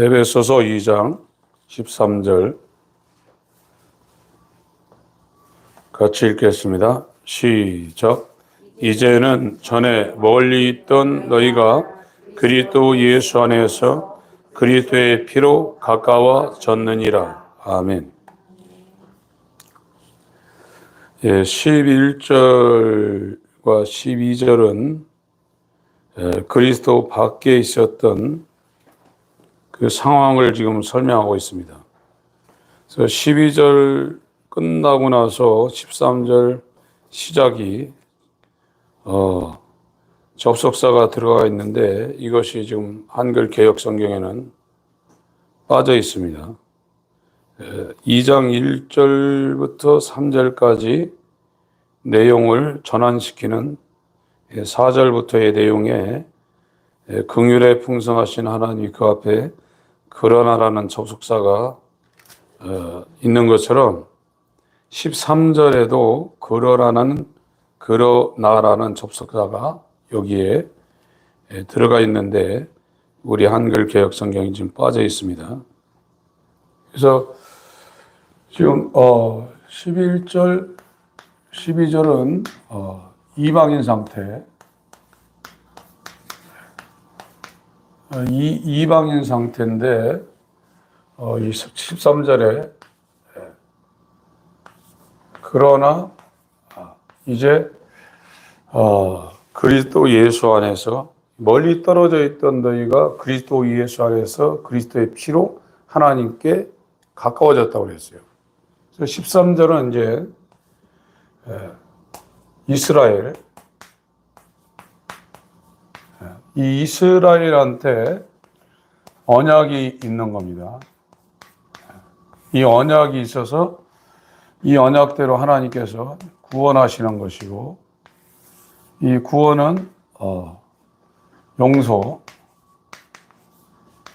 에베소서 2장 13절 같이 읽겠습니다. 시작. 이제는 전에 멀리 있던 너희가 그리스도 예수 안에서 그리스도의 피로 가까워졌느니라. 아멘. 11절과 12절은 그리스도 밖에 있었던 그 상황을 지금 설명하고 있습니다. 그래서 12절 끝나고 나서 13절 시작이 접속사가 들어가 있는데 이것이 지금 한글 개역 성경에는 빠져 있습니다. 2장 1절부터 3절까지 내용을 전환시키는 4절부터의 내용에 긍휼에 풍성하신 하나님 그 앞에 그러나라는 접속사가 있는 것처럼 13절에도 그러나라는 접속사가 여기에 들어가 있는데 우리 한글 개역 성경이 지금 빠져 있습니다. 그래서 지금 11절, 12절은 이방인 상태, 이방인 상태인데 이 13절에 그러나 이제 그리스도 예수 안에서 멀리 떨어져 있던 너희가 그리스도 예수 안에서 그리스도의 피로 하나님께 가까워졌다고 그랬어요. 그래서 13절은 이제 이스라엘, 이 이스라엘한테 언약이 있는 겁니다. 이 언약이 있어서 이 언약대로 하나님께서 구원하시는 것이고, 이 구원은 용서,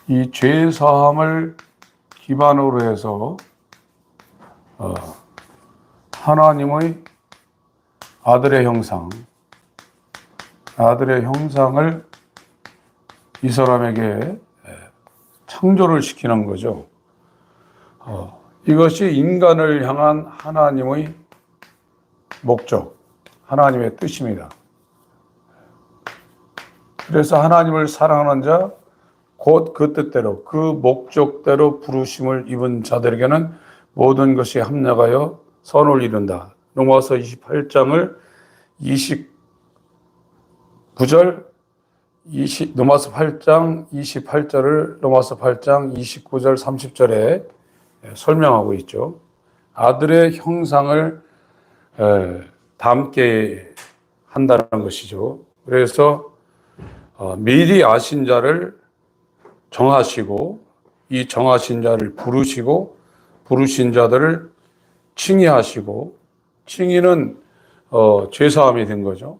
이 죄 사함을 기반으로 해서 하나님의 아들의 형상을 이 사람에게 창조를 시키는 거죠. 이것이 인간을 향한 하나님의 목적, 하나님의 뜻입니다. 그래서 하나님을 사랑하는 자, 곧 그 뜻대로, 그 목적대로 부르심을 입은 자들에게는 모든 것이 합력하여 선을 이룬다. 로마서 28장을 29절, 로마서 8장 28절을 로마서 8장 29절 30절에 설명하고 있죠. 아들의 형상을 담게 한다는 것이죠. 그래서 미리 아신 자를 정하시고 이 정하신 자를 부르시고 부르신 자들을 칭의하시고 칭의는 죄사함이 된 거죠.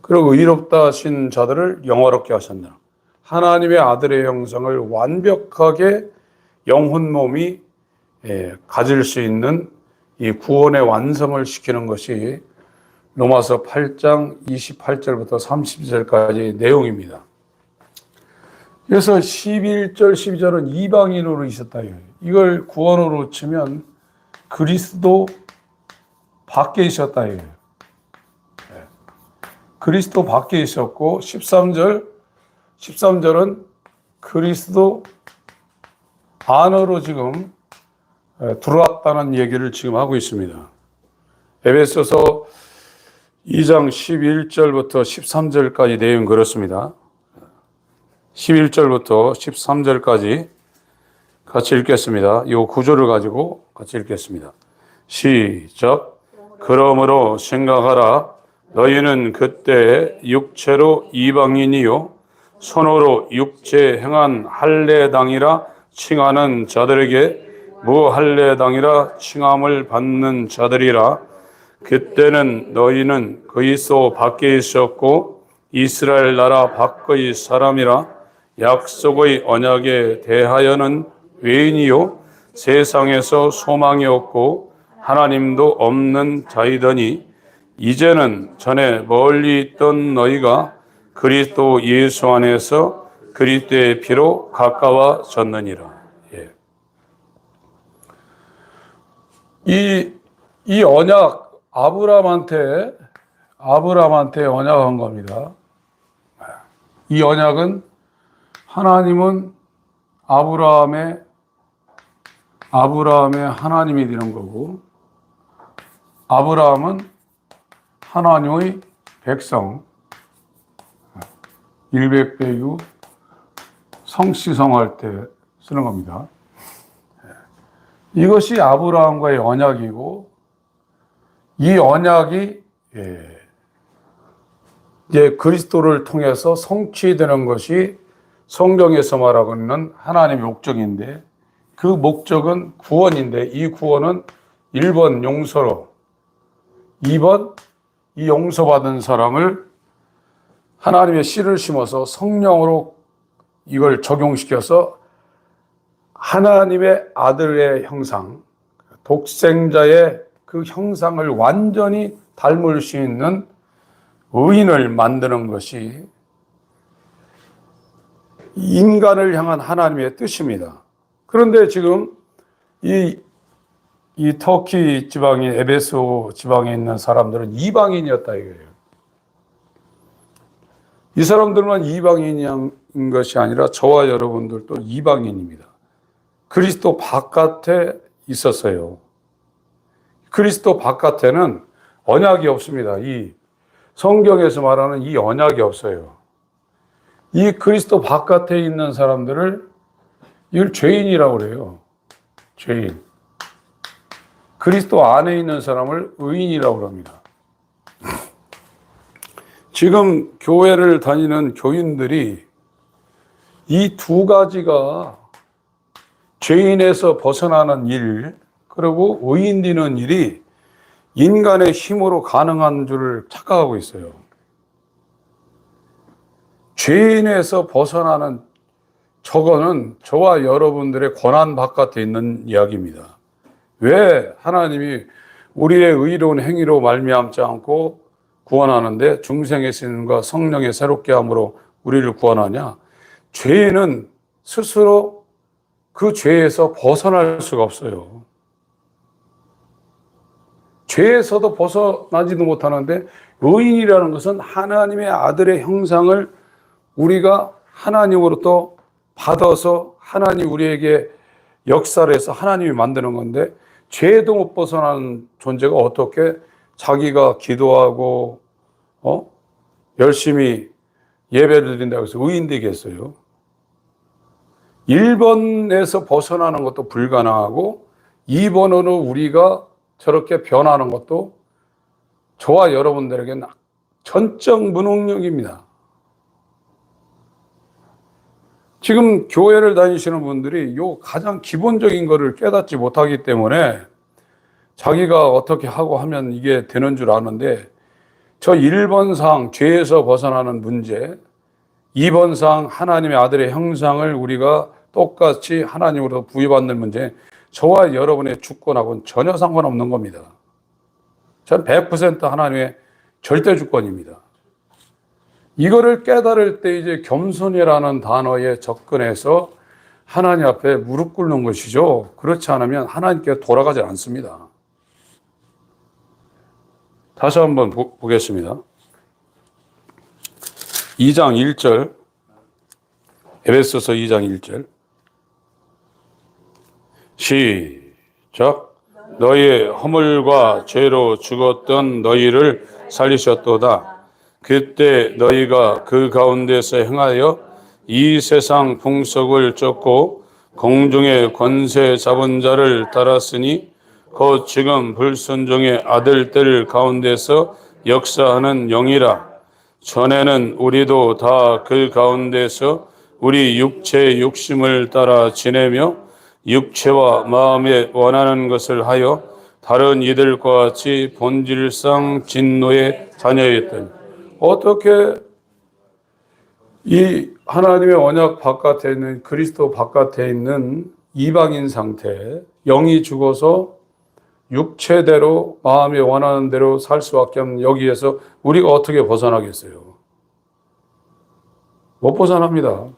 그리고 의롭다 하신 자들을 영화롭게 하셨나. 하나님의 아들의 형상을 완벽하게 영혼 몸이 가질 수 있는 이 구원의 완성을 시키는 것이 로마서 8장 28절부터 30절까지의 내용입니다. 그래서 11절, 12절은 이방인으로 있었다. 이걸 구원으로 치면 그리스도 밖에 있었다. 그리스도 밖에 있었고 13절은 그리스도 안으로 지금 들어왔다는 얘기를 지금 하고 있습니다. 에베소서 2장 11절부터 13절까지 내용 그렇습니다. 11절부터 13절까지 같이 읽겠습니다. 이 구조를 가지고 같이 읽겠습니다. 시작. 그러므로 생각하라. 너희는 그때 육체로 이방인이요 손으로 육체 행한 할례당이라 칭하는 자들에게 무할례당이라 칭함을 받는 자들이라. 그때는 너희는 그리스도 밖에 있었고 이스라엘 나라 밖의 사람이라. 약속의 언약에 대하여는 외인이요 세상에서 소망이 없고 하나님도 없는 자이더니 이제는 전에 멀리 있던 너희가 그리스도 예수 안에서 그리스도의 피로 가까워졌느니라. 예. 이 언약 아브라함한테 언약한 겁니다. 이 언약은 하나님은 아브라함의 하나님이 되는 거고, 아브라함은 하나님의 백성, 일백배유 성씨성할 때 쓰는 겁니다. 이것이 아브라함과의 언약이고, 이 언약이 이제 그리스도를 통해서 성취되는 것이 성경에서 말하고 있는 하나님의 목적인데, 그 목적은 구원인데, 이 구원은 1번 용서로, 2번 이 용서받은 사람을 하나님의 씨를 심어서 성령으로 이걸 적용시켜서 하나님의 아들의 형상, 독생자의 그 형상을 완전히 닮을 수 있는 의인을 만드는 것이 인간을 향한 하나님의 뜻입니다. 그런데 지금 이 터키 지방의 에베소 지방에 있는 사람들은 이방인이었다 이거예요. 이 사람들만 이방인인 것이 아니라 저와 여러분들도 이방인입니다. 그리스도 바깥에 있었어요. 그리스도 바깥에는 언약이 없습니다. 이 성경에서 말하는 이 언약이 없어요. 이 그리스도 바깥에 있는 사람들을 이걸 죄인이라고 그래요. 죄인. 그리스도 안에 있는 사람을 의인이라고 합니다. 지금 교회를 다니는 교인들이 이 두 가지가 죄인에서 벗어나는 일, 그리고 의인 되는 일이 인간의 힘으로 가능한 줄을 착각하고 있어요. 죄인에서 벗어나는 저거는 저와 여러분들의 권한 바깥에 있는 이야기입니다. 왜 하나님이 우리의 의로운 행위로 말미암지 않고 구원하는데 중생의 신과 성령의 새롭게 함으로 우리를 구원하냐? 죄인은 스스로 그 죄에서 벗어날 수가 없어요. 죄에서도 벗어나지도 못하는데, 의인이라는 것은 하나님의 아들의 형상을 우리가 하나님으로부터 받아서 하나님 우리에게 역사를 해서 하나님이 만드는 건데, 죄도 못 벗어나는 존재가 어떻게 자기가 기도하고 열심히 예배를 드린다고 해서 의인 되겠어요? 1번에서 벗어나는 것도 불가능하고 2번으로 우리가 저렇게 변하는 것도 저와 여러분들에게는 전적 무능력입니다. 지금 교회를 다니시는 분들이 요 가장 기본적인 거를 깨닫지 못하기 때문에 자기가 어떻게 하고 하면 이게 되는 줄 아는데, 저 1번상 죄에서 벗어나는 문제, 2번상 하나님의 아들의 형상을 우리가 똑같이 하나님으로 부여받는 문제, 저와 여러분의 주권하고는 전혀 상관없는 겁니다. 저는 100% 하나님의 절대 주권입니다. 이거를 깨달을 때 이제 겸손이라는 단어에 접근해서 하나님 앞에 무릎 꿇는 것이죠. 그렇지 않으면 하나님께 돌아가지 않습니다. 다시 한번 보겠습니다. 2장 1절, 에베소서 2장 1절. 시작. 너희의 허물과 죄로 죽었던 너희를 살리셨도다. 그때 너희가 그 가운데서 행하여 이 세상 풍속을 쫓고 공중의 권세 잡은 자를 따랐으니 곧 지금 불순종의 아들들 가운데서 역사하는 영이라. 전에는 우리도 다 그 가운데서 우리 육체의 욕심을 따라 지내며 육체와 마음에 원하는 것을 하여 다른 이들과 같이 본질상 진노의 자녀였더니. 어떻게 이 하나님의 언약 바깥에 있는, 그리스도 바깥에 있는 이방인 상태, 영이 죽어서 육체대로 마음에 원하는 대로 살 수밖에 없는 여기에서 우리가 어떻게 벗어나겠어요? 못 벗어납니다.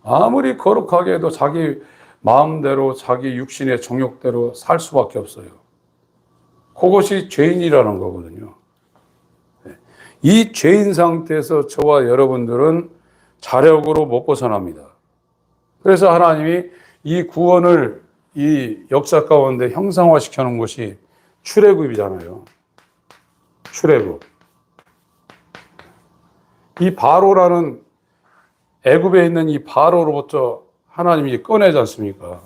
아무리 거룩하게 해도 자기 마음대로 자기 육신의 정욕대로 살 수밖에 없어요. 그것이 죄인이라는 거거든요. 이 죄인 상태에서 저와 여러분들은 자력으로 못 벗어납니다. 그래서 하나님이 이 구원을 이 역사 가운데 형상화시켜 놓은 것이 출애굽이잖아요. 출애굽. 이 바로라는 애굽에 있는 이 바로로부터 하나님이 꺼내지 않습니까?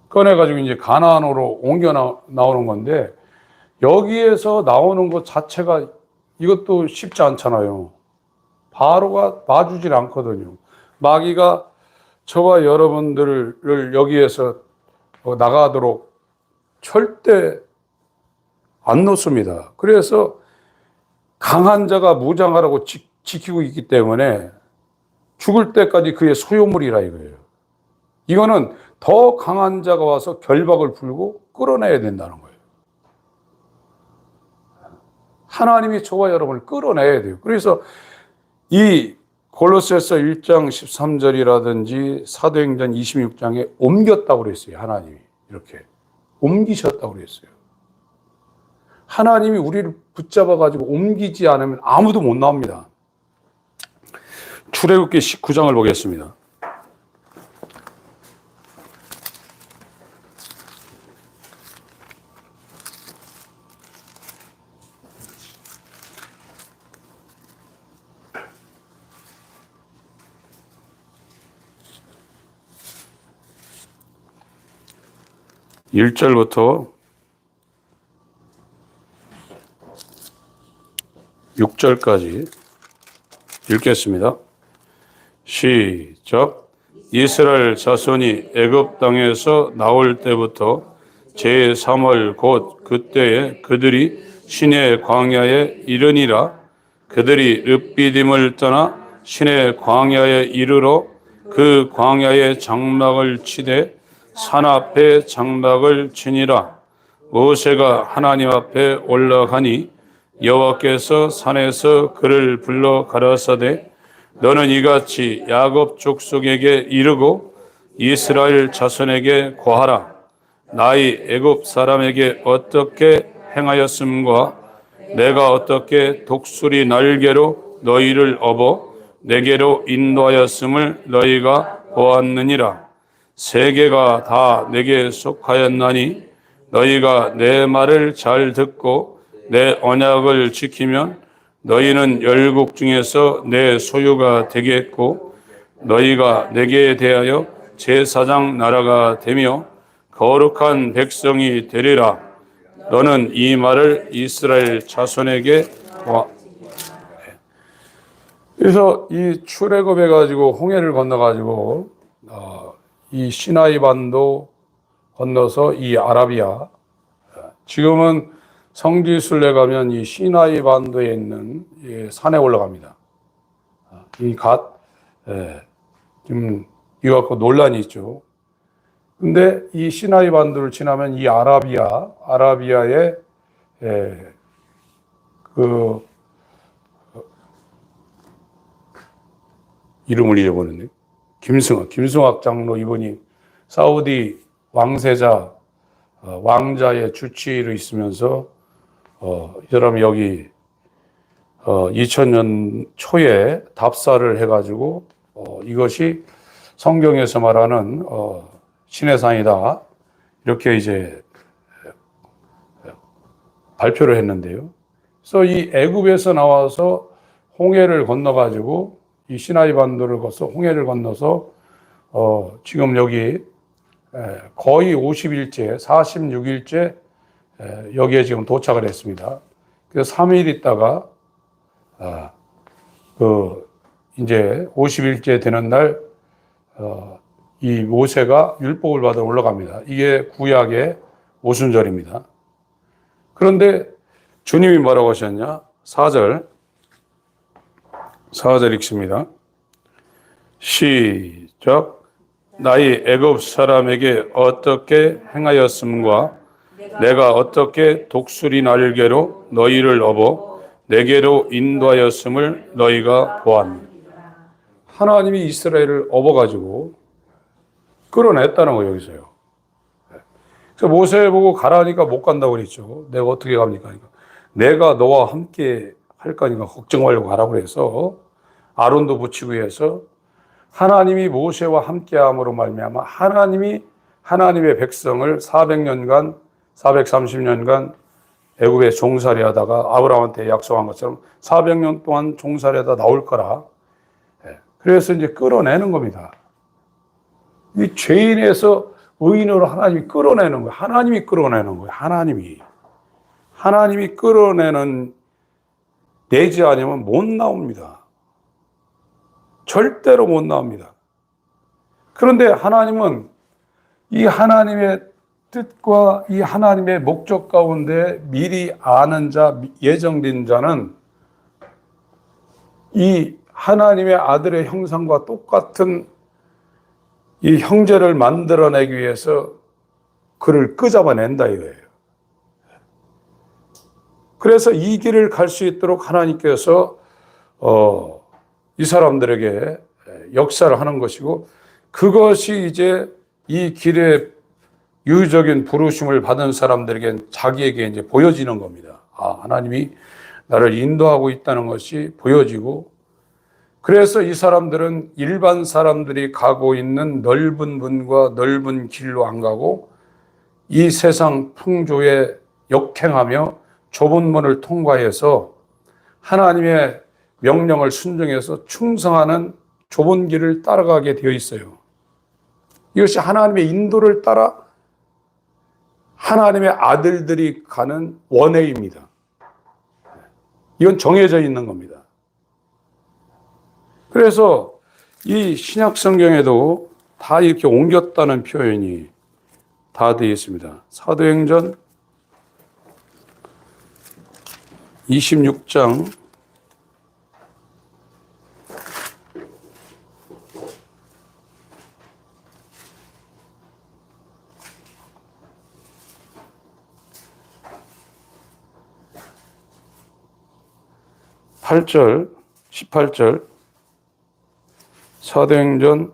꺼내가지고 이제 가나안으로 옮겨 나오는 건데 여기에서 나오는 것 자체가 이것도 쉽지 않잖아요. 바로가 봐주질 않거든요. 마귀가 저와 여러분들을 여기에서 나가도록 절대 안 놓습니다. 그래서 강한 자가 무장하라고 지키고 있기 때문에 죽을 때까지 그의 소유물이라 이거예요. 이거는 더 강한 자가 와서 결박을 풀고 끌어내야 된다는 거예요. 하나님이 저와 여러분을 끌어내야 돼요. 그래서 이 골로새서 1장 13절이라든지 사도행전 26장에 옮겼다고 그랬어요. 하나님이 이렇게 옮기셨다고 그랬어요. 하나님이 우리를 붙잡아가지고 옮기지 않으면 아무도 못 나옵니다. 출애굽기 19장을 보겠습니다. 일 절부터 6절까지 읽겠습니다. 시작. 이스라엘 자손이 애굽 땅에서 나올 때부터 제3월 곧 그때에 그들이 시내 광야에 이르니라. 그들이 르피딤을 떠나 시내 광야에 이르러 그 광야에 장막을 치되 산 앞에 장막을 치니라. 모세가 하나님 앞에 올라가니 여호와께서 산에서 그를 불러 가라사대 너는 이같이 야곱 족속에게 이르고 이스라엘 자손에게 고하라. 나의 애굽 사람에게 어떻게 행하였음과 내가 어떻게 독수리 날개로 너희를 업어 내게로 인도하였음을 너희가 보았느니라. 세계가 다 내게 속하였나니 너희가 내 말을 잘 듣고 내 언약을 지키면 너희는 열국 중에서 내 소유가 되겠고 너희가 내게 대하여 제사장 나라가 되며 거룩한 백성이 되리라. 너는 이 말을 이스라엘 자손에게 그래서 이 출애굽해 가지고 홍해를 건너 가지고 이 시나이 반도 건너서 이 아라비아 지금은 성지순례 가면 이 시나이 반도에 있는 산에 올라갑니다. 이 지금 이거 갖고 논란이 있죠. 근데 이 시나이 반도를 지나면 이 아라비아의 그 이름을 잃어버렸네. 김승학 장로 이분이 사우디 왕세자 왕자의 주치의로 있으면서 이 사람이 여기 2000년 초에 답사를 해가지고 이것이 성경에서 말하는 시내산이다 이렇게 이제 발표를 했는데요. 그래서 이 애굽에서 나와서 홍해를 건너가지고 이 시나이 반도를 거쳐 홍해를 건너서 지금 여기 거의 50일째, 46일째 여기에 지금 도착을 했습니다. 그래서 3일 있다가 이제 50일째 되는 날 이 모세가 율법을 받아 올라갑니다. 이게 구약의 오순절입니다. 그런데 주님이 뭐라고 하셨냐? 4절 읽습니다. 시작. 나의 애굽 사람에게 어떻게 행하였음과 내가 어떻게 독수리 날개로 너희를 업어 내게로 인도하였음을 너희가 보았느니라. 하나님이 이스라엘을 업어가지고 끌어냈다는 거예요, 여기서요. 그래서 모세 보고 가라니까 못 간다고 그랬죠. 내가 어떻게 갑니까? 그러니까 내가 너와 함께 할 거니까 걱정 말고 가라고 그래서 아론도 붙이고 해서 하나님이 모세와 함께함으로 말미암아 하나님이 하나님의 백성을 400년간 430년간 애굽에 종살이 하다가 아브라함한테 약속한 것처럼 400년 동안 종살이하다 나올 거라. 그래서 이제 끌어내는 겁니다. 이 죄인에서 의인으로 하나님이 끌어내는 거예요. 하나님이 끌어내는 거예요. 하나님이 끌어내는, 내지 않으면 못 나옵니다. 절대로 못 나옵니다. 그런데 하나님은 이 하나님의 뜻과 이 하나님의 목적 가운데 미리 아는 자, 예정된 자는 이 하나님의 아들의 형상과 똑같은 이 형제를 만들어내기 위해서 그를 끄잡아낸다 이거예요. 그래서 이 길을 갈 수 있도록 하나님께서 이 사람들에게 역사를 하는 것이고, 그것이 이제 이 길의 유적인 부르심을 받은 사람들에게 자기에게 이제 보여지는 겁니다. 아, 하나님이 나를 인도하고 있다는 것이 보여지고, 그래서 이 사람들은 일반 사람들이 가고 있는 넓은 문과 넓은 길로 안 가고 이 세상 풍조에 역행하며 좁은 문을 통과해서 하나님의 명령을 순종해서 충성하는 좁은 길을 따라가게 되어 있어요. 이것이 하나님의 인도를 따라 하나님의 아들들이 가는 원회입니다. 이건 정해져 있는 겁니다. 그래서 이 신약 성경에도 다 이렇게 옮겼다는 표현이 다 되어 있습니다. 사도행전 26장 8절, 18절, 사도행전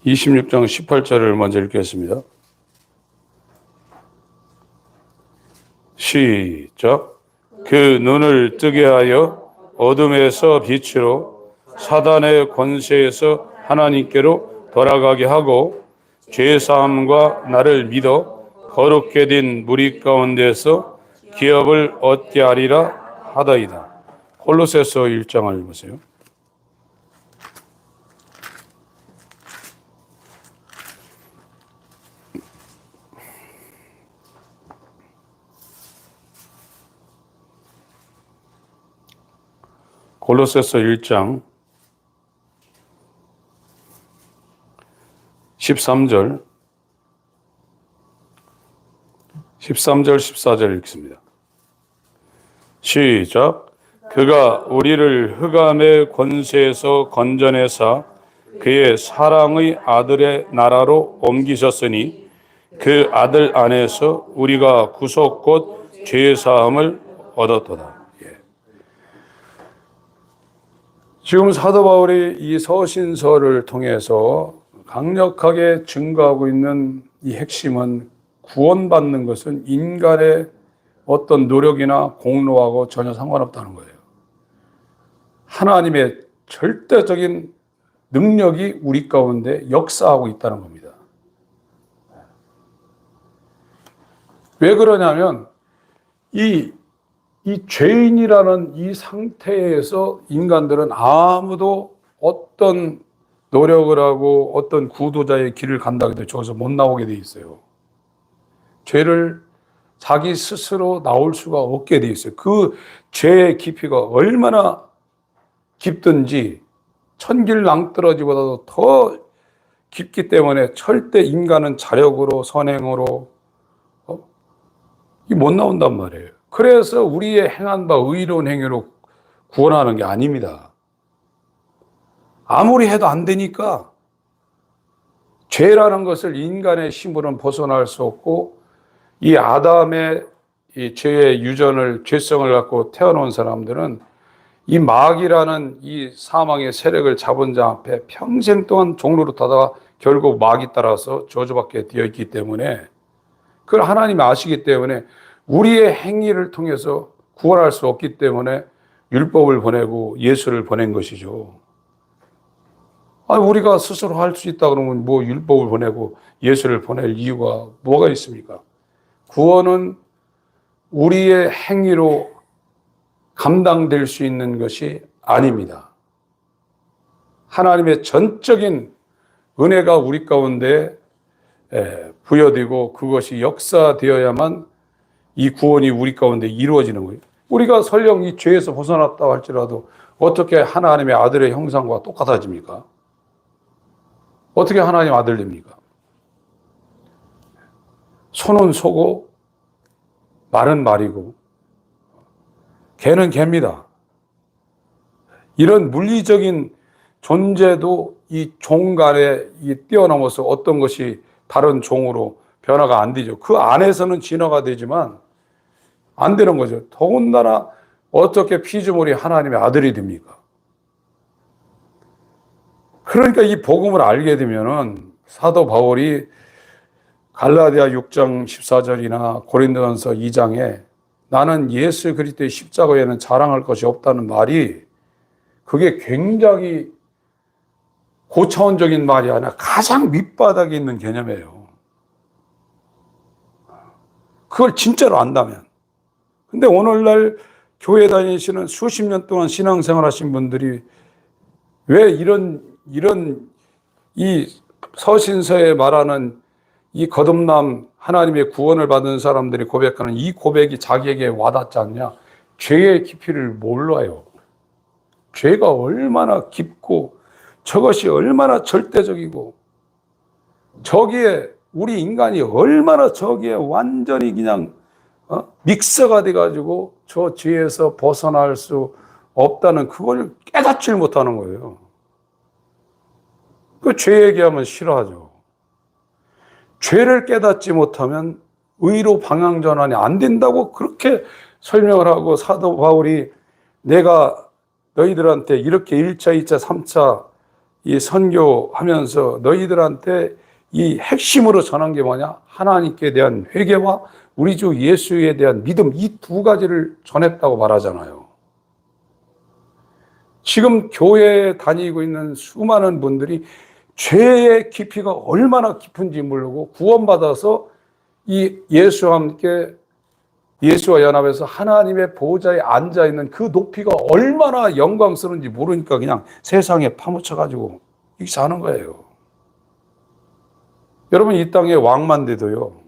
26장 18절을 먼저 읽겠습니다. 시작. 그 눈을 뜨게 하여 어둠에서 빛으로 사단의 권세에서 하나님께로 돌아가게 하고 죄사함과 나를 믿어 거룩게 된 무리 가운데서 기업을 얻게 하리라 하더이다. 골로새서 1장을 보세요. 골로새서 1장 13절 14절 읽습니다. 시작. 그가 우리를 흑암의 권세에서 건져내사 그의 사랑의 아들의 나라로 옮기셨으니 그 아들 안에서 우리가 구속 곧 죄사함을 얻었도다. 지금 사도 바울이 이 서신서를 통해서 강력하게 증거하고 있는 이 핵심은, 구원받는 것은 인간의 어떤 노력이나 공로하고 전혀 상관없다는 거예요. 하나님의 절대적인 능력이 우리 가운데 역사하고 있다는 겁니다. 왜 그러냐면 이 죄인이라는 이 상태에서 인간들은 아무도 어떤 노력을 하고 어떤 구도자의 길을 간다고 해도 저기서 못 나오게 돼 있어요. 죄를 자기 스스로 나올 수가 없게 돼 있어요. 그 죄의 깊이가 얼마나 깊든지 천길 낭떠러지보다도 더 깊기 때문에 절대 인간은 자력으로 선행으로 못 나온단 말이에요. 그래서 우리의 행한 바 의로운 행위로 구원하는 게 아닙니다. 아무리 해도 안 되니까 죄라는 것을 인간의 힘으로는 벗어날 수 없고, 이 아담의 이 죄의 유전을, 죄성을 갖고 태어난 사람들은 이 마귀라는 이 사망의 세력을 잡은 자 앞에 평생 동안 종로로 타다가 결국 마귀 따라서 저주받게 되어 있기 때문에, 그걸 하나님이 아시기 때문에 우리의 행위를 통해서 구원할 수 없기 때문에 율법을 보내고 예수를 보낸 것이죠. 우리가 스스로 할 수 있다 그러면 뭐 율법을 보내고 예수를 보낼 이유가 뭐가 있습니까? 구원은 우리의 행위로 감당될 수 있는 것이 아닙니다. 하나님의 전적인 은혜가 우리 가운데 부여되고 그것이 역사되어야만 이 구원이 우리 가운데 이루어지는 거예요. 우리가 설령 이 죄에서 벗어났다 할지라도 어떻게 하나님의 아들의 형상과 똑같아집니까? 어떻게 하나님 아들 됩니까? 손은 소고 말은 말이고 개는 개입니다. 이런 물리적인 존재도 이 종 간에 뛰어넘어서 어떤 것이 다른 종으로 변화가 안 되죠. 그 안에서는 진화가 되지만 안 되는 거죠. 더군다나 어떻게 피조물이 하나님의 아들이 됩니까? 그러니까 이 복음을 알게 되면은 사도 바울이 갈라디아 6장 14절이나 고린도전서 2장에 나는 예수 그리스도의 십자가에는 자랑할 것이 없다는 말이, 그게 굉장히 고차원적인 말이 아니라 가장 밑바닥에 있는 개념이에요. 그걸 진짜로 안다면. 근데 오늘날 교회 다니시는 수십 년 동안 신앙생활 하신 분들이 왜 이런 이 서신서에 말하는 이 거듭남, 하나님의 구원을 받은 사람들이 고백하는 이 고백이 자기에게 와닿지 않냐? 죄의 깊이를 몰라요. 죄가 얼마나 깊고 저것이 얼마나 절대적이고 저기에 우리 인간이 얼마나 저기에 완전히 그냥 믹서가 돼가지고 저 죄에서 벗어날 수 없다는 그걸 깨닫질 못하는 거예요. 그 죄 얘기하면 싫어하죠. 죄를 깨닫지 못하면 의로 방향전환이 안 된다고 그렇게 설명을 하고, 사도 바울이 내가 너희들한테 이렇게 1차, 2차, 3차 이 선교하면서 너희들한테 이 핵심으로 전한 게 뭐냐? 하나님께 대한 회개와 우리 주 예수에 대한 믿음, 이 두 가지를 전했다고 말하잖아요. 지금 교회에 다니고 있는 수많은 분들이 죄의 깊이가 얼마나 깊은지 모르고 구원받아서 이 예수와 함께 예수와 연합해서 하나님의 보호자에 앉아있는 그 높이가 얼마나 영광스러운지 모르니까 그냥 세상에 파묻혀가지고 이렇게 사는 거예요. 여러분, 이 땅에 왕만 돼도요,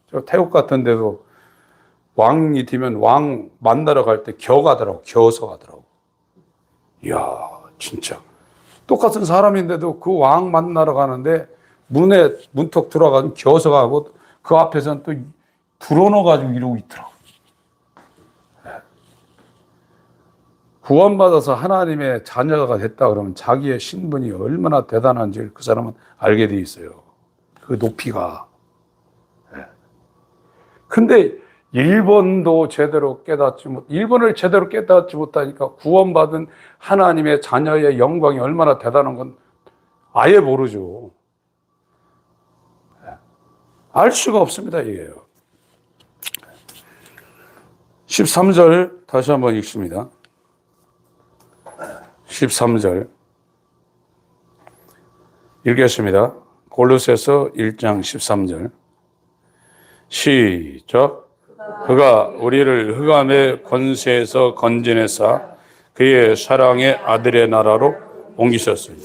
저 태국 같은 데도 왕이 되면 왕 만나러 갈 때 가더라고. 겨서 가더라고. 이야, 진짜. 똑같은 사람인데도 그 왕 만나러 가는데 문에 문턱 들어가서 겨서 가고 그 앞에서는 또 불어넣어가지고 이러고 있더라고. 구원받아서 하나님의 자녀가 됐다 그러면 자기의 신분이 얼마나 대단한지 그 사람은 알게 돼 있어요. 그 높이가. 근데 일본을 제대로 깨닫지 못하니까 구원받은 하나님의 자녀의 영광이 얼마나 대단한 건 아예 모르죠. 알 수가 없습니다, 이게요. 13절 다시 한번 읽습니다. 13절 읽겠습니다. 골로새서 1장 13절 시작. 그가 우리를 흑암의 권세에서 건져내사 그의 사랑의 아들의 나라로 옮기셨으니.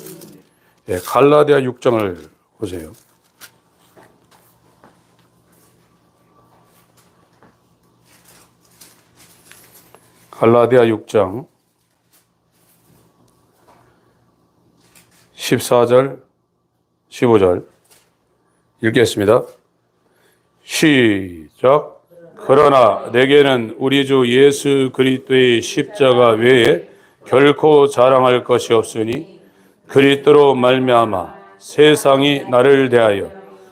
갈라디아 6장을 보세요. 갈라디아 6장 14절 15절 읽겠습니다. 시작. 그러나 내게는 우리 주 예수 그리스도의 십자가 외에 결코 자랑할 것이 없으니 그리스도로 말미암아 세상이 나를 대하여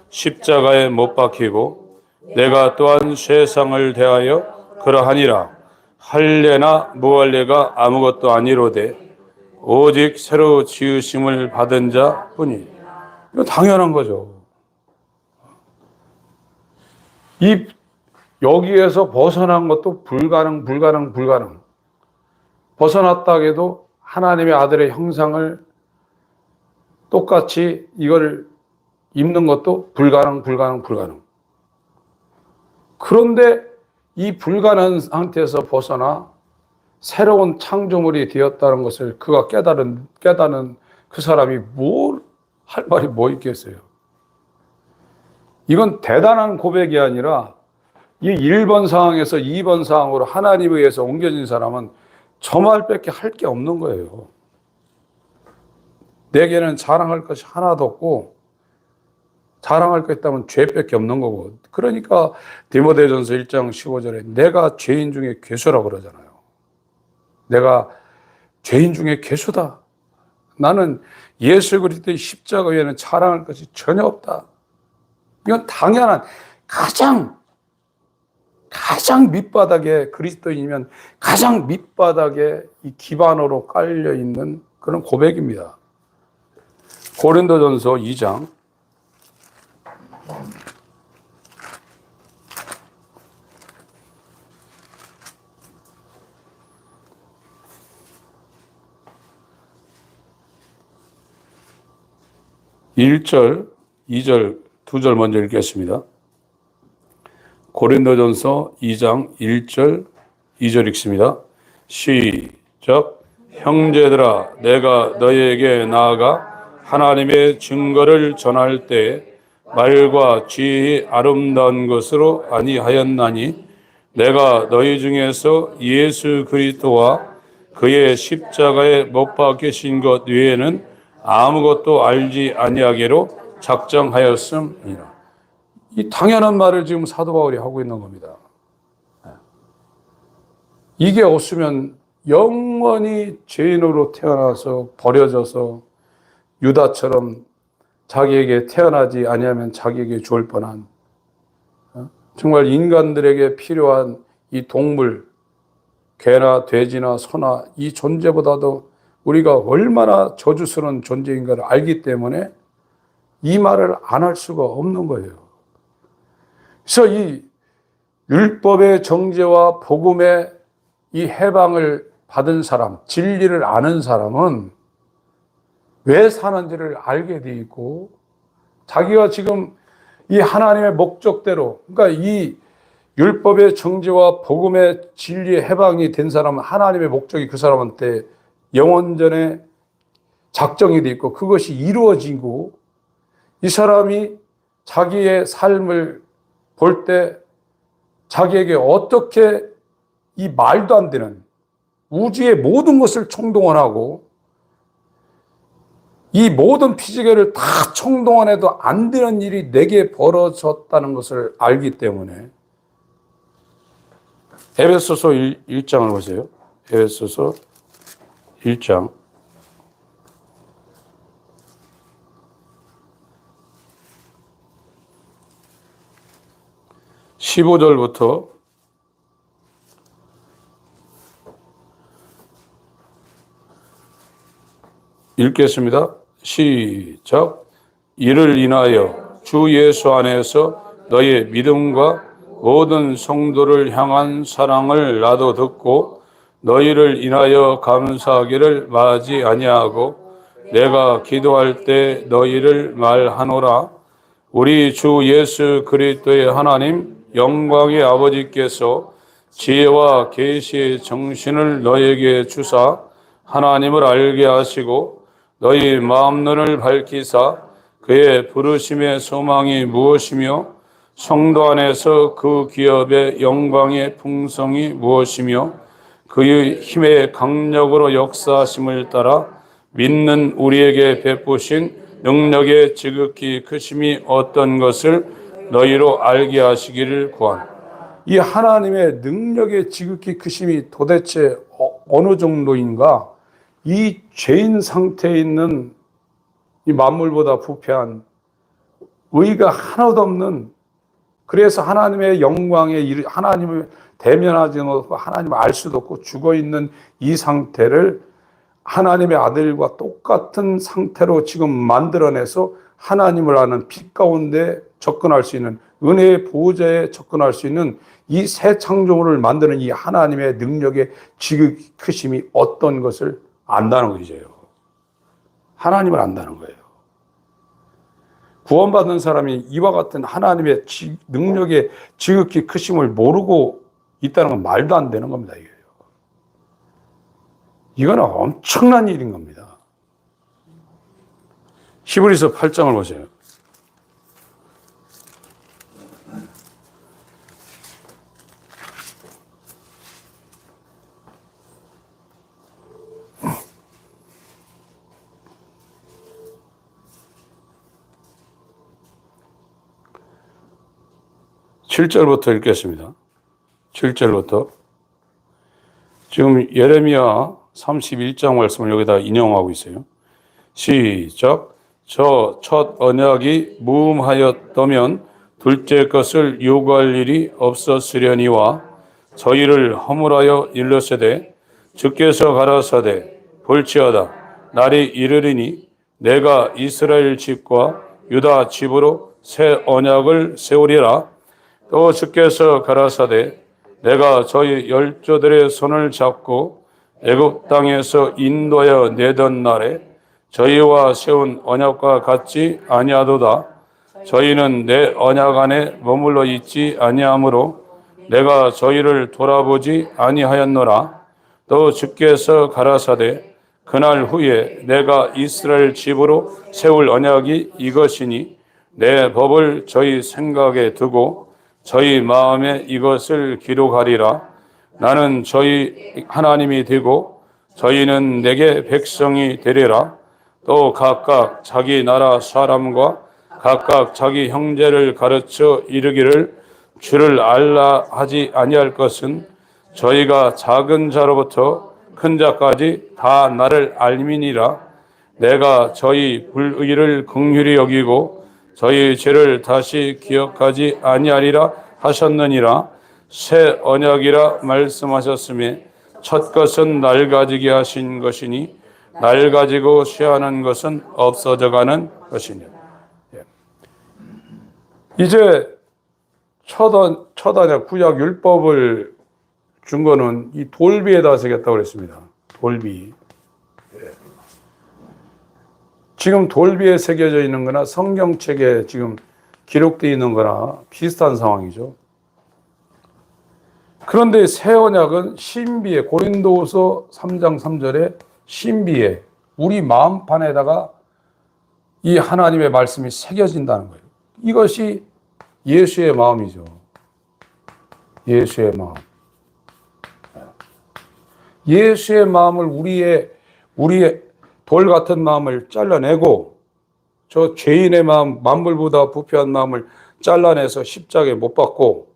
십자가에 못 박히고 내가 또한 세상을 대하여 그러하니라. 할례나 무할례가 아무것도 아니로되 오직 새로 지으심을 받은 자뿐이. 이거 당연한 거죠. 이 여기에서 벗어난 것도 불가능. 벗어났다 해도 하나님의 아들의 형상을 똑같이 이걸 입는 것도 불가능. 그런데 이 불가능한 상태에서 벗어나 새로운 창조물이 되었다는 것을 그가 깨닫는 그 사람이 할 말이 뭐 있겠어요? 이건 대단한 고백이 아니라 이 1번 상황에서 2번 상황으로 하나님에 의해서 옮겨진 사람은 저 말밖에 할 게 없는 거예요. 내게는 자랑할 것이 하나도 없고 자랑할 것 있다면 죄밖에 없는 거고. 그러니까 디모데전서 1장 15절에 내가 죄인 중에 괴수라고 그러잖아요. 내가 죄인 중에 괴수다. 나는 예수 그리스도의 십자가 외에는 자랑할 것이 전혀 없다. 이건 당연한 가장 밑바닥에 그리스도인이면 가장 밑바닥에 이 기반으로 깔려 있는 그런 고백입니다. 고린도전서 2장 1절, 2절, 2절 먼저 읽겠습니다. 고린도전서 2장 1절, 2절 읽습니다. 시작. 형제들아, 내가 너희에게 나아가 하나님의 증거를 전할 때 말과 지혜의 아름다운 것으로 아니하였나니 내가 너희 중에서 예수 그리스도와 그의 십자가에 못 박히신 것 외에는 아무것도 알지 아니하기로 작정하였음이라. 이 당연한 말을 지금 사도 바울이 하고 있는 겁니다. 이게 없으면 영원히 죄인으로 태어나서 버려져서 유다처럼 자기에게 태어나지 아니하면 자기에게 죽을 뻔한, 정말 인간들에게 필요한 이 동물, 개나 돼지나 소나 이 존재보다도 우리가 얼마나 저주스러운 존재인가를 알기 때문에 이 말을 안 할 수가 없는 거예요. 그래서 이 율법의 정죄와 복음의 이 해방을 받은 사람, 진리를 아는 사람은 왜 사는지를 알게 돼 있고, 자기가 지금 이 하나님의 목적대로, 그러니까 이 율법의 정죄와 복음의 진리의 해방이 된 사람은 하나님의 목적이 그 사람한테 영원전에 작정이 돼 있고 그것이 이루어지고, 이 사람이 자기의 삶을 볼 때 자기에게 어떻게 이 말도 안 되는 우주의 모든 것을 총동원하고 이 모든 피지계를 다 총동원해도 안 되는 일이 내게 벌어졌다는 것을 알기 때문에. 에베소서 1장을 보세요. 에베소서 1장 15절부터 읽겠습니다. 시작. 이를 인하여 주 예수 안에서 너의 믿음과 모든 성도를 향한 사랑을 나도 듣고 너희를 인하여 감사하기를 마지 아니하고 내가 기도할 때 너희를 말하노라. 우리 주 예수 그리스도의 하나님 영광의 아버지께서 지혜와 계시의 정신을 너에게 주사 하나님을 알게 하시고 너희 마음눈을 밝히사 그의 부르심의 소망이 무엇이며 성도 안에서 그 기업의 영광의 풍성이 무엇이며 그의 힘의 강력으로 역사하심을 따라 믿는 우리에게 베푸신 능력의 지극히 크심이 어떤 것을 너희로 알게 하시기를 구한. 이 하나님의 능력의 지극히 크심이 도대체 어느 정도인가? 이 죄인 상태에 있는 이 만물보다 부패한 의가 하나도 없는 그래서 하나님의 영광에 하나님을 대면하지 못하고 하나님을 알 수도 없고 죽어 있는 이 상태를 하나님의 아들과 똑같은 상태로 지금 만들어내서 하나님을 아는 빛 가운데 접근할 수 있는, 은혜의 보호자에 접근할 수 있는 이 새 창조물을 만드는 이 하나님의 능력의 지극히 크심이 어떤 것을 안다는 것이죠. 하나님을 안다는 거예요. 구원받은 사람이 이와 같은 하나님의 능력의 지극히 크심을 모르고 있다는 건 말도 안 되는 겁니다. 이거는 엄청난 일인 겁니다. 히브리서 8장을 보세요. (7절부터) 읽겠습니다. 7절부터. 지금 예레미야 31장 말씀을 여기다 인용하고 있어요. 시작. 저 첫 언약이 무음하였다면 둘째 것을 요구할 일이 없었으려니와 저희를 허물하여 일렀으되 주께서 가라사대 볼지어다 날이 이르리니 내가 이스라엘 집과 유다 집으로 새 언약을 세우리라. 또 주께서 가라사대 내가 저희 열조들의 손을 잡고 애굽 땅에서 인도하여 내던 날에 저희와 세운 언약과 같지 아니하도다. 저희는 내 언약 안에 머물러 있지 아니하므로 내가 저희를 돌아보지 아니하였노라. 또 주께서 가라사대 그날 후에 내가 이스라엘 집으로 세울 언약이 이것이니 내 법을 저희 생각에 두고 저희 마음에 이것을 기록하리라. 나는 저희 하나님이 되고 저희는 내게 백성이 되리라. 또 각각 자기 나라 사람과 각각 자기 형제를 가르쳐 이르기를 주를 알라 하지 아니할 것은 저희가 작은 자로부터 큰 자까지 다 나를 알미니라. 내가 저희 불의를 긍휼히 여기고 저희 죄를 다시 기억하지 아니하리라 하셨느니라. 새 언약이라 말씀하셨으며 첫 것은 날 가지게 하신 것이니 날 가지고 취하는 것은 없어져가는 것이니. 이제 첫 언약 구약 율법을 준 거는 이 돌비에다 새겼다고 그랬습니다. 돌비. 지금 돌비에 새겨져 있는 거나 성경책에 지금 기록되어 있는 거나 비슷한 상황이죠. 그런데 새 언약은 신비에, 고린도후서 3장 3절에 신비에 우리 마음판에다가 이 하나님의 말씀이 새겨진다는 거예요. 이것이 예수의 마음이죠. 예수의 마음. 예수의 마음을 우리의 돌 같은 마음을 잘라내고 저 죄인의 마음, 만물보다 부패한 마음을 잘라내서 십자가에 못 박고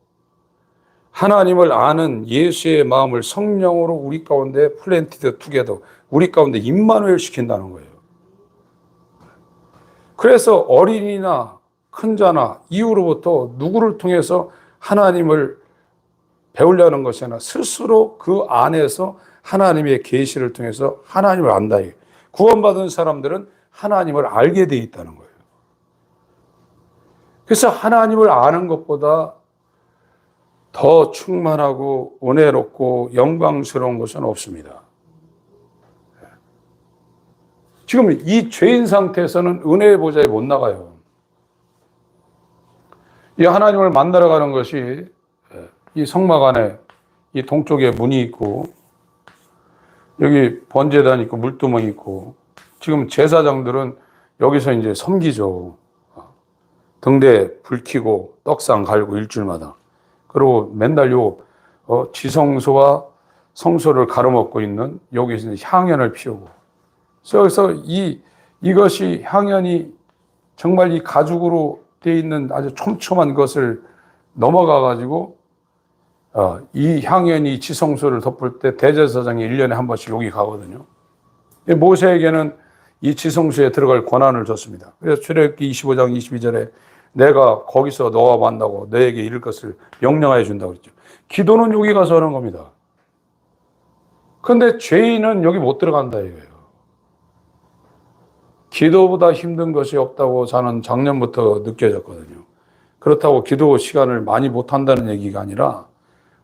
하나님을 아는 예수의 마음을 성령으로 우리 가운데 플랜티드 투게더, 우리 가운데 임마누엘 시킨다는 거예요. 그래서 어린이나 큰 자나 이후로부터 누구를 통해서 하나님을 배우려는 것이 아니라 스스로 그 안에서 하나님의 계시를 통해서 하나님을 안다. 구원받은 사람들은 하나님을 알게 돼 있다는 거예요. 그래서 하나님을 아는 것보다 더 충만하고 은혜롭고 영광스러운 것은 없습니다. 지금 이 죄인 상태에서는 은혜의 보좌에 못 나가요. 이 하나님을 만나러 가는 것이 이 성막 안에 이 동쪽에 문이 있고 여기 번제단 있고 물두멍이 있고 지금 제사장들은 여기서 이제 섬기죠. 등대에 불 켜고 떡상 갈고 일주일마다. 그리고 맨날 지성소와 성소를 가로막고 있는 여기서 향연을 피우고. 그래서 이것이 향연이 정말 이 가죽으로 되어 있는 아주 촘촘한 것을 넘어가 가지고 이 향연이 지성소를 덮을 때 대제사장이 1년에 한 번씩 여기 가거든요. 모세에게는 이 지성소에 들어갈 권한을 줬습니다. 그래서 출애굽기 25장 22절에 내가 거기서 너와 만나고 너에게 이룰 것을 명령하여 준다고 그랬죠. 기도는 여기 가서 하는 겁니다. 그런데 죄인은 여기 못 들어간다 이거예요. 기도보다 힘든 것이 없다고 저는 작년부터 느껴졌거든요. 그렇다고 기도 시간을 많이 못 한다는 얘기가 아니라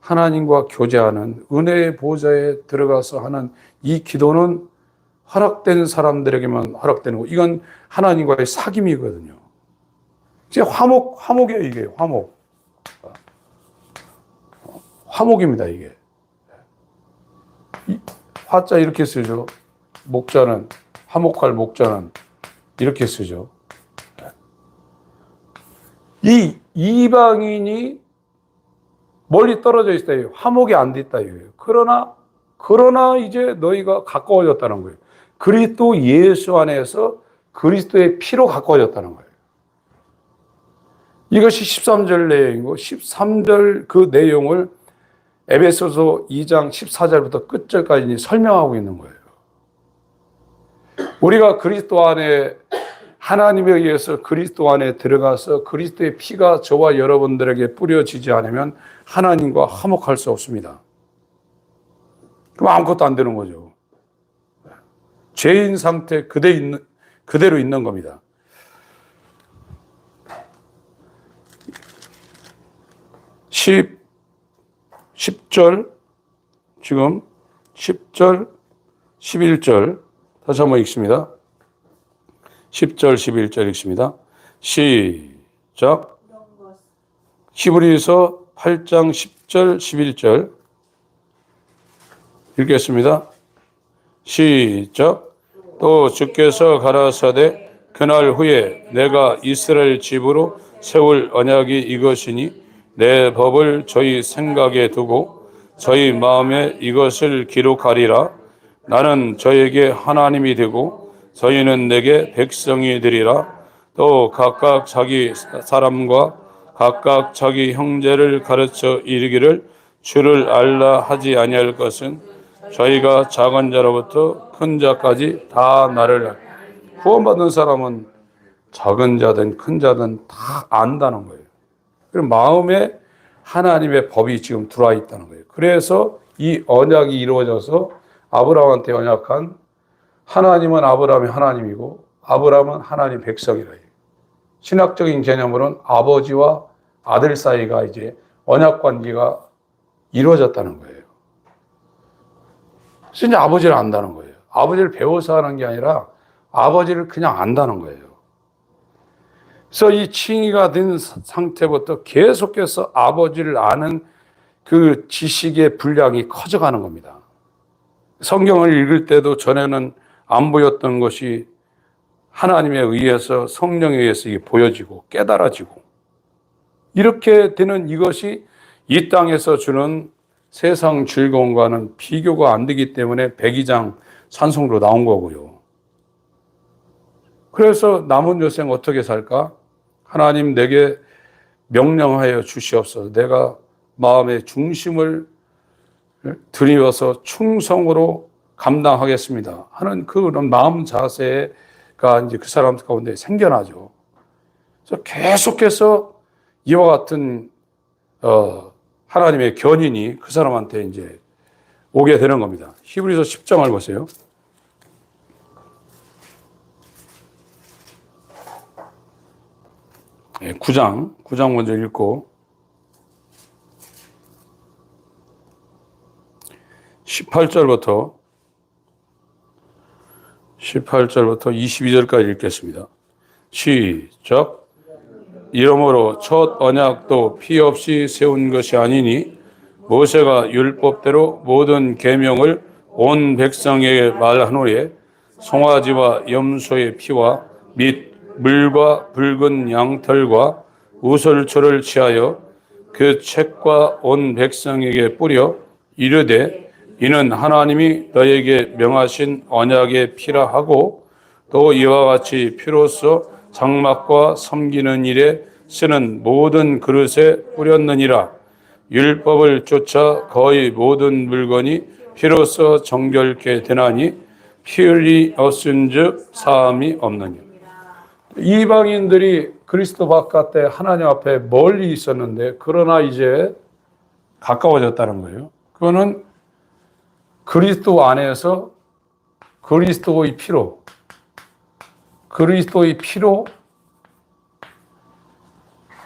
하나님과 교제하는 은혜의 보좌에 들어가서 하는 이 기도는 허락된 사람들에게만 허락되는 거. 이건 하나님과의 사귐이거든요. 이제 화목이에요, 이게 화목. 화목입니다, 이게. 화자 이렇게 쓰죠. 목자는, 화목할 목자는 이렇게 쓰죠. 이 이방인이 멀리 떨어져 있다. 화목이 안 됐다. 이거예요. 그러나 이제 너희가 가까워졌다는 거예요. 그리스도 예수 안에서 그리스도의 피로 가까워졌다는 거예요. 이것이 13절 내용이고 13절 그 내용을 에베소서 2장 14절부터 끝절까지 설명하고 있는 거예요. 우리가 그리스도 안에 하나님에 의해서 그리스도 안에 들어가서 그리스도의 피가 저와 여러분들에게 뿌려지지 않으면 하나님과 화목할 수 없습니다. 그럼 아무것도 안 되는 거죠. 죄인 상태 그대로 있는 겁니다. 10절, 지금 10절, 11절 다시 한번 읽습니다. 10절, 11절 읽습니다. 시작. 히브리서 8장 10절, 11절 읽겠습니다. 시작. 또 주께서 가라사대 그날 후에 내가 이스라엘 집으로 세울 언약이 이것이니 내 법을 저희 생각에 두고 저희 마음에 이것을 기록하리라. 나는 저에게 하나님이 되고 저희는 내게 백성이 되리라. 또 각각 자기 사람과 각각 자기 형제를 가르쳐 이르기를 주를 알라 하지 아니할 것은 저희가 작은 자로부터 큰 자까지 다 나를 구원받은 사람은 작은 자든 큰 자든 다 안다는 거예요. 그리고 마음에 하나님의 법이 지금 들어와 있다는 거예요. 그래서 이 언약이 이루어져서 아브라함한테 언약한 하나님은 아브라함의 하나님이고 아브라함은 하나님 백성이라. 신학적인 개념으로는 아버지와 아들 사이가 이제 언약 관계가 이루어졌다는 거예요. 그래서 이제 아버지를 안다는 거예요. 아버지를 배워서 하는 게 아니라 아버지를 그냥 안다는 거예요. 그래서 이 칭의가 된 상태부터 계속해서 아버지를 아는 그 지식의 분량이 커져가는 겁니다. 성경을 읽을 때도 전에는 안 보였던 것이 하나님에 의해서 성령에 의해서 이게 보여지고 깨달아지고 이렇게 되는 이것이 이 땅에서 주는 세상 즐거움과는 비교가 안 되기 때문에 백이장 찬송으로 나온 거고요. 그래서 남은 여생 어떻게 살까? 하나님 내게 명령하여 주시옵소서. 내가 마음의 중심을 들이워서 충성으로 감당하겠습니다 하는 그런 마음 자세가 이제 그 사람 가운데 생겨나죠. 그래서 계속해서 이와 같은 하나님의 견인이 그 사람한테 이제 오게 되는 겁니다. 히브리서 10장을 보세요. 9장 먼저 읽고 18절부터 22절까지 읽겠습니다. 시작. 이러므로 첫 언약도 피 없이 세운 것이 아니니 모세가 율법대로 모든 계명을 온 백성에게 말한 후에 송아지와 염소의 피와 및 물과 붉은 양털과 우설초를 취하여 그 책과 온 백성에게 뿌려 이르되 이는 하나님이 너에게 명하신 언약의 피라 하고 또 이와 같이 피로써 장막과 섬기는 일에 쓰는 모든 그릇에 뿌렸느니라. 율법을 쫓아 거의 모든 물건이 피로써 정결케 되나니 피 흘리 없은즉 사함이 없느니라. 이방인들이 그리스도 바깥에 하나님 앞에 멀리 있었는데 그러나 이제 가까워졌다는 거예요. 그거는 그리스도 안에서 그리스도의 피로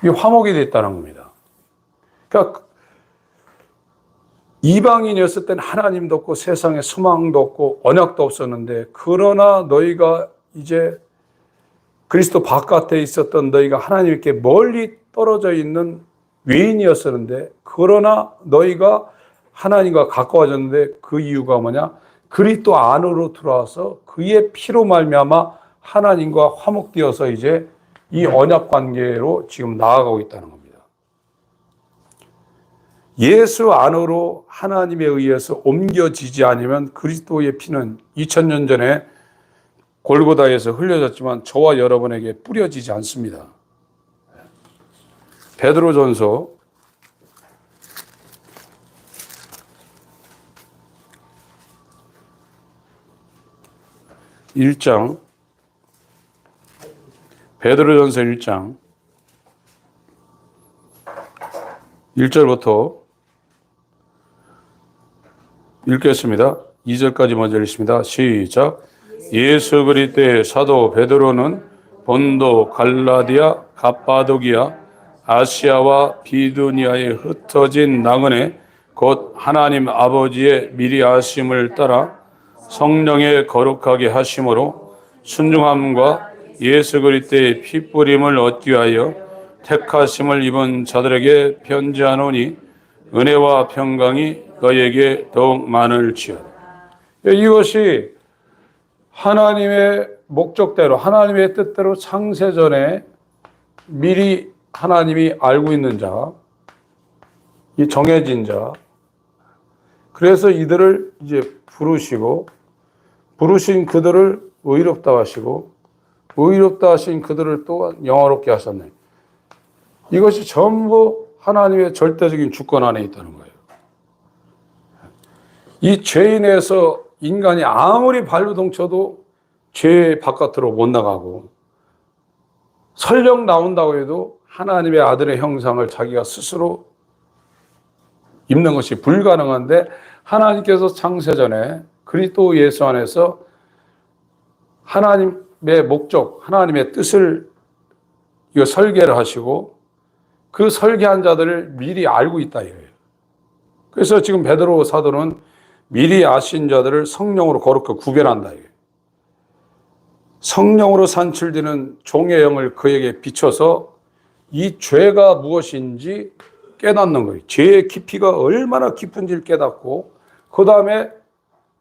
이 화목이 됐다는 겁니다. 그러니까 이방인이었을 때는 하나님도 없고 세상에 소망도 없고 언약도 없었는데 그러나 너희가 이제 그리스도 바깥에 있었던 너희가 하나님께 멀리 떨어져 있는 외인이었었는데 그러나 너희가 하나님과 가까워졌는데 그 이유가 뭐냐? 그리스도 안으로 들어와서 그의 피로 말미암아 하나님과 화목되어서 이제 이 언약 관계로 지금 나아가고 있다는 겁니다. 예수 안으로 하나님에 의해서 옮겨지지 않으면 그리스도의 피는 2000년 전에 골고다에서 흘려졌지만 저와 여러분에게 뿌려지지 않습니다. 베드로전서 1장 베드로전서 1장 1절부터 읽겠습니다. 2절까지 먼저 읽습니다. 시작. 예수 그리스도의 사도 베드로는 본도, 갈라디아, 갑바도기아, 아시아와 비두니아에 흩어진 나그네 곧 하나님 아버지의 미리 아심을 따라 성령의 거룩하게 하심으로 순종함과 예수 그리스도의 피 뿌림을 얻기 위하여 택하심을 입은 자들에게 편지하노니 은혜와 평강이 너에게 더욱 많을지어다. 이것이 하나님의 목적대로 하나님의 뜻대로 창세전에 미리 하나님이 알고 있는 자, 이 정해진 자, 그래서 이들을 이제 부르신 그들을 의롭다 하시고 의롭다 하신 그들을 또한 영화롭게 하셨네. 이것이 전부 하나님의 절대적인 주권 안에 있다는 거예요. 이 죄인에서 인간이 아무리 발버둥쳐도 죄 바깥으로 못 나가고 설령 나온다고 해도 하나님의 아들의 형상을 자기가 스스로 입는 것이 불가능한데 하나님께서 창세전에 그리스도 예수 안에서 하나님의 목적, 하나님의 뜻을 이거 설계를 하시고 그 설계한 자들을 미리 알고 있다 이거예요. 그래서 지금 베드로 사도는 미리 아신 자들을 성령으로 거룩히 구별한다 이거예요. 성령으로 산출되는 종의 영을 그에게 비춰서 이 죄가 무엇인지 깨닫는 거예요. 죄의 깊이가 얼마나 깊은지를 깨닫고 그 다음에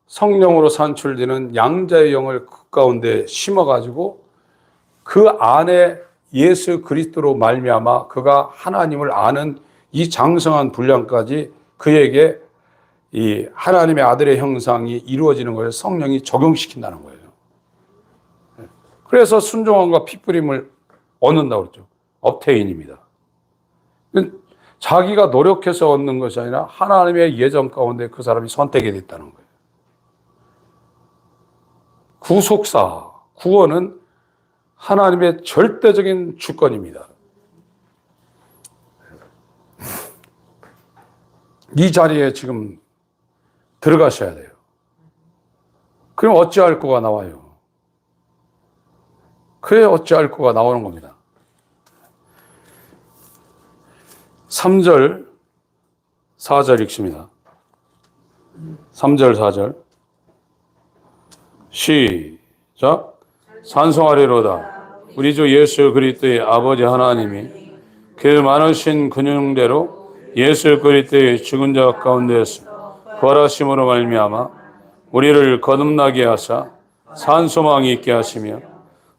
성령으로 산출되는 양자의 영을 그 가운데 심어가지고 그 안에 예수 그리스도로 말미암아 그가 하나님을 아는 이 장성한 분량까지 그에게 이 하나님의 아들의 형상이 이루어지는 것을 성령이 적용시킨다는 거예요. 그래서 순종함과 피뿌림을 얻는다고 그랬죠. obtain입니다. 자기가 노력해서 얻는 것이 아니라 하나님의 예정 가운데 그 사람이 선택이 됐다는 거예요. 구속사, 구원은 하나님의 절대적인 주권입니다. 이 자리에 지금 들어가셔야 돼요. 그럼 어찌할 거가 나와요? 그래 어찌할 거가 나오는 겁니다. 3절, 4절 읽습니다. 3절, 4절. 시작. 찬송하리로다. 우리 주 예수 그리스도의 아버지 하나님이 그 많으신 근육대로 예수 그리스도의 죽은 자 가운데서 부활하심으로 말미암아 우리를 거듭나게 하사 산 소망이 있게 하시며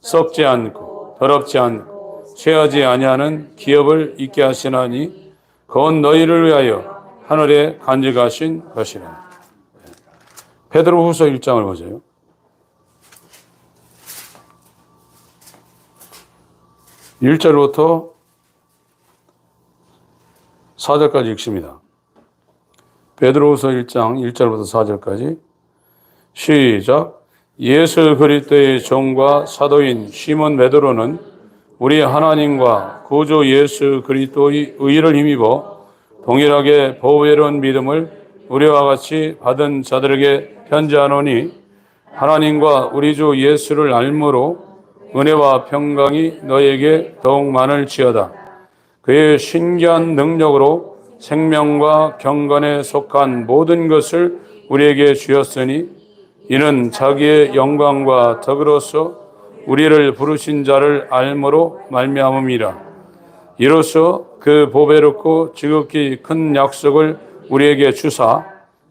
썩지 않고 더럽지 않고 쇠하지 아니하는 기업을 있게 하시나니 그건 너희를 위하여 하늘에 간직하신 것이라. 베드로후서 1장을 보세요. 1절부터 4절까지 읽습니다. 베드로후서 1장 1절부터 4절까지 시작. 예수 그리스도의 종과 사도인 시몬 베드로는 우리 하나님과 구주 예수 그리스도의 의를 힘입어 동일하게 보배로운 믿음을 우리와 같이 받은 자들에게 편지하노니, 하나님과 우리 주 예수를 알므로 은혜와 평강이 너에게 더욱 많을지어다. 그의 신기한 능력으로 생명과 경건에 속한 모든 것을 우리에게 주었으니, 이는 자기의 영광과 덕으로서 우리를 부르신 자를 알므로 말미암음이라. 이로써 그 보배롭고 지극히 큰 약속을 우리에게 주사,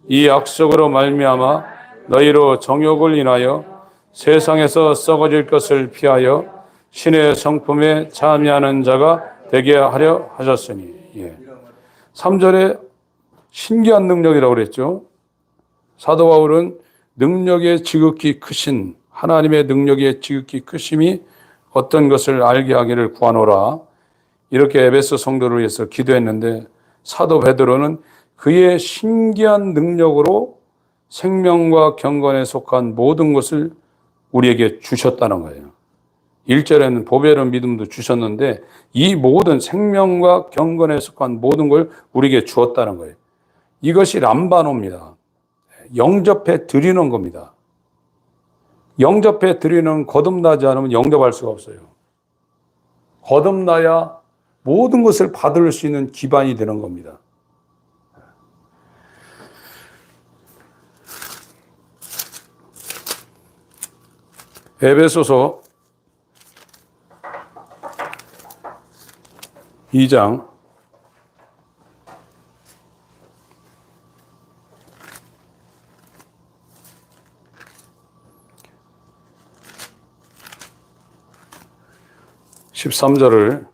이 약속으로 말미암아 너희로 정욕을 인하여 세상에서 썩어질 것을 피하여 신의 성품에 참여하는 자가 되게 하려 하셨으니. 3절에 신기한 능력이라고 그랬죠. 사도 바울은 능력의 지극히 크신, 하나님의 능력의 지극히 크심이 어떤 것을 알게 하기를 구하노라, 이렇게 에베소 성도를 위해서 기도했는데, 사도 베드로는 그의 신기한 능력으로 생명과 경건에 속한 모든 것을 우리에게 주셨다는 거예요. 1절에는 보배로운 믿음도 주셨는데, 이 모든 생명과 경건에 속한 모든 걸 우리에게 주었다는 거예요. 이것이 람바노입니다. 영접해 드리는 겁니다. 영접해 드리는, 거듭나지 않으면 영접할 수가 없어요. 거듭나야 모든 것을 받을 수 있는 기반이 되는 겁니다. 에베소서 2장 13절을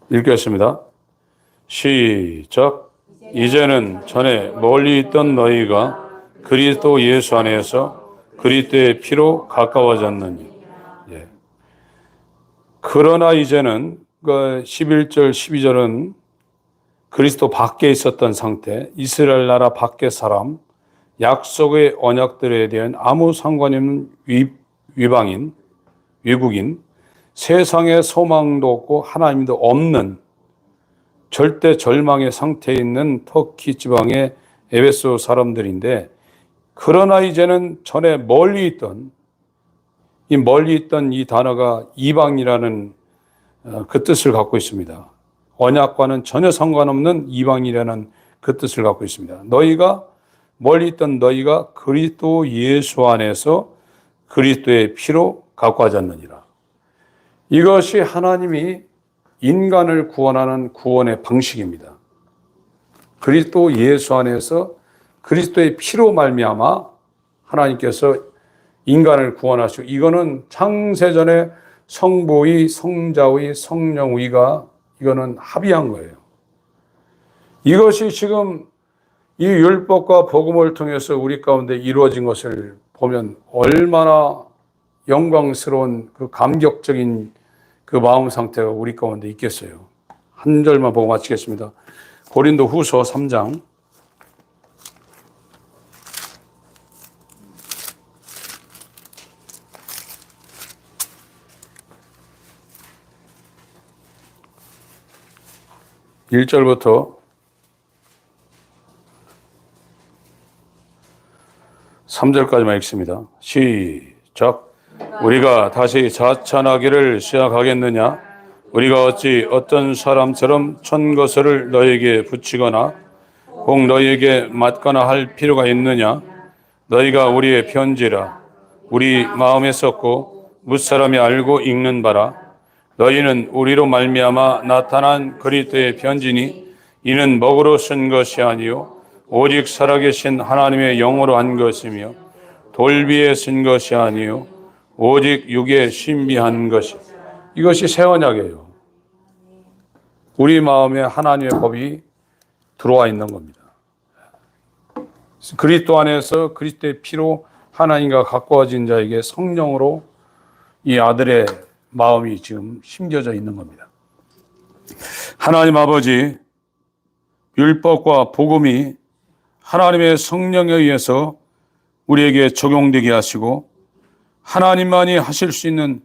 읽겠습니다. 시작. 이제는 전에 멀리 있던 너희가 그리스도 예수 안에서 그리스도의 피로 가까워졌느니. 그러나 이제는 11절 12절은 그리스도 밖에 있었던 상태, 이스라엘 나라 밖의 사람, 약속의 언약들에 대한 아무 상관이 없는 위방인, 외국인, 세상에 소망도 없고 하나님도 없는 절대 절망의 상태에 있는 터키 지방의 에베소 사람들인데, 그러나 이제는 전에 멀리 있던 이 단어가 이방이라는 그 뜻을 갖고 있습니다. 언약과는 전혀 상관없는 이방이라는 그 뜻을 갖고 있습니다. 너희가 멀리 있던 너희가 그리스도 예수 안에서 그리스도의 피로 가까워졌느니라. 이것이 하나님이 인간을 구원하는 구원의 방식입니다. 그리스도 예수 안에서 그리스도의 피로 말미암아 하나님께서 인간을 구원하시고, 이거는 창세전에 성부의, 성자의, 성령의가 이거는 합의한 거예요. 이것이 지금 이 율법과 복음을 통해서 우리 가운데 이루어진 것을 보면 얼마나 영광스러운 그 감격적인 그 마음 상태가 우리 가운데 있겠어요. 한 절만 보고 마치겠습니다. 고린도 후서 3장 1절부터 3절까지만 읽습니다. 시작. 우리가 다시 자찬하기를 시작하겠느냐? 우리가 어찌 어떤 사람처럼 천거설을 너에게 붙이거나 꼭 너에게 맞거나 할 필요가 있느냐? 너희가 우리의 편지라 우리 마음에 썼고 무사람이 알고 읽는 바라. 너희는 우리로 말미암아 나타난 그리스도의 편지니, 이는 먹으로 쓴 것이 아니요 오직 살아계신 하나님의 영으로 한 것이며, 돌비에 쓴 것이 아니요 오직 육에 신비한 것이. 이것이 새 언약이에요. 우리 마음에 하나님의 법이 들어와 있는 겁니다. 그리스도 안에서 그리스도의 피로 하나님과 가까워진 자에게 성령으로 이 아들의 마음이 지금 심겨져 있는 겁니다. 하나님 아버지, 율법과 복음이 하나님의 성령에 의해서 우리에게 적용되게 하시고 하나님만이 하실 수 있는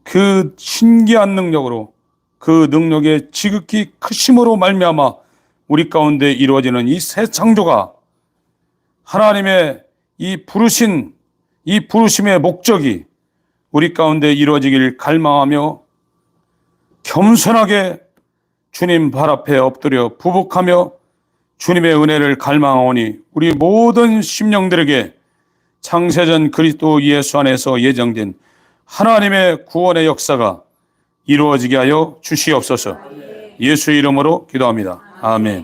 그 신기한 능력으로 그 능력의 지극히 크심으로 말미암아 우리 가운데 이루어지는 이 새 창조가 하나님의 이 부르심의 목적이 우리 가운데 이루어지길 갈망하며 겸손하게 주님 발 앞에 엎드려 부복하며 주님의 은혜를 갈망하오니 우리 모든 심령들에게 창세전 그리스도 예수 안에서 예정된 하나님의 구원의 역사가 이루어지게 하여 주시옵소서. 예수의 이름으로 기도합니다. 아멘.